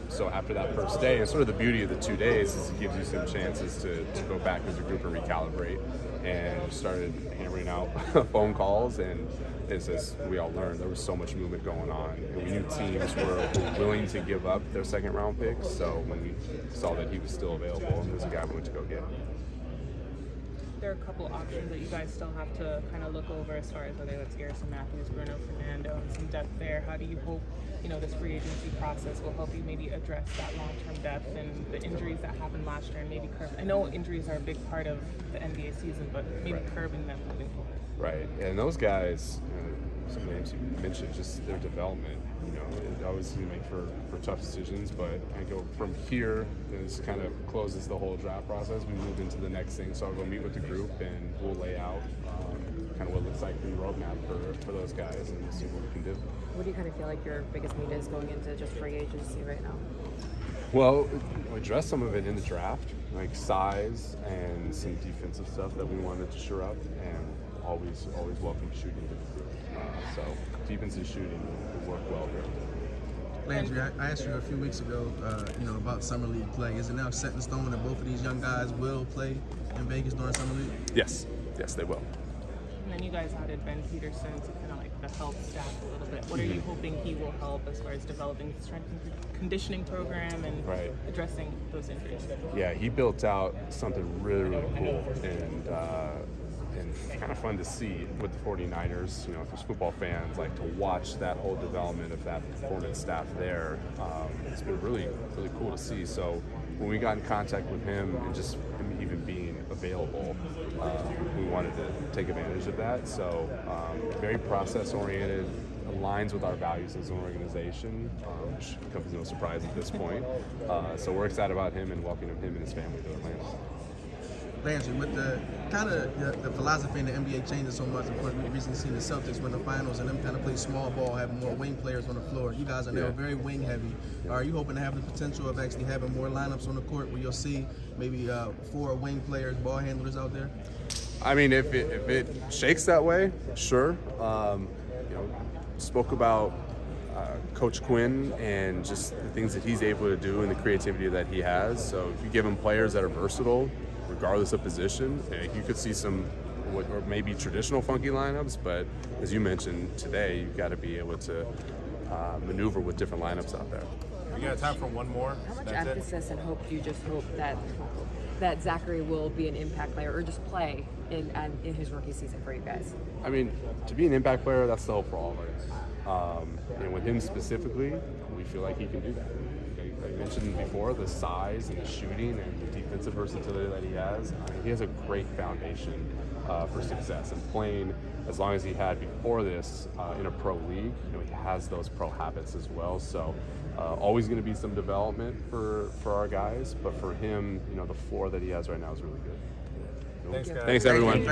So after that first day, and sort of the beauty of the 2 days is it gives you some chances to go back as a group and recalibrate, and started hammering out phone calls. And as we all learned, there was so much movement going on, and we knew teams were willing to give up their second round picks. So when we saw that he was still available, there's a guy we went to go get. There are a couple options that you guys still have to kind of look over as far as whether that's Garrison Matthews, Bruno Fernando, and some depth there. How do you hope, this free agency process will help you maybe address that long-term depth and the injuries that happened last year, and maybe curb? I know injuries are a big part of the NBA season, but maybe curbing them moving forward. Right, and those guys, some names you mentioned, just their development. It always going to make for tough decisions, but I go from here. This kind of closes the whole draft process. We move into the next thing, so I'll go meet with the group and we'll lay out kind of what it looks like in the roadmap for those guys, and we'll see what we can do. What do you kind of feel like your biggest need is going into just free agency right now? Well, we addressed some of it in the draft, like size and some defensive stuff that we wanted to shore up, and always welcome shooting to the group. So defense and shooting will work well here. Landry, I asked you a few weeks ago, about summer league play. Is it now set in stone that both of these young guys will play in Vegas during summer league? Yes, they will. And then you guys added Ben Peterson to kind of like the health staff a little bit. What are you hoping he will help as far as developing the strength and conditioning program and addressing those injuries? Yeah, he built out something really cool and kind of fun to see with the 49ers. For football fans, like to watch that whole development of that performance staff there. It's been really cool to see. So when we got in contact with him and just him even being available, we wanted to take advantage of that. So very process oriented, aligns with our values as an organization, which comes as no surprise at this point. So we're excited about him and welcoming him and his family to Atlanta. Landry, with the kind of the philosophy in the NBA changing so much, of course, we've recently seen the Celtics win the finals and them kind of play small ball, having more wing players on the floor. You guys are now very wing heavy. Are you hoping to have the potential of actually having more lineups on the court where you'll see maybe 4 wing players, ball handlers out there? I mean, if it shakes that way, sure. Spoke about Coach Quinn and just the things that he's able to do and the creativity that he has. So if you give him players that are versatile, regardless of position, you could see some or maybe traditional funky lineups, but as you mentioned today, you've got to be able to maneuver with different lineups out there. You got time for one more? How much emphasis and hope do you just hope that Zaccharie will be an impact player or just play in his rookie season for you guys? I mean, to be an impact player, that's the hope for all of us. And with him specifically, we feel like he can do that. I mentioned before the size and the shooting and the defensive versatility that he has. He has a great foundation for success, and playing as long as he had before this in a pro league, he has those pro habits as well. So always going to be some development for our guys, but for him, the floor that he has right now is really good. Thanks, guys. Thanks everyone.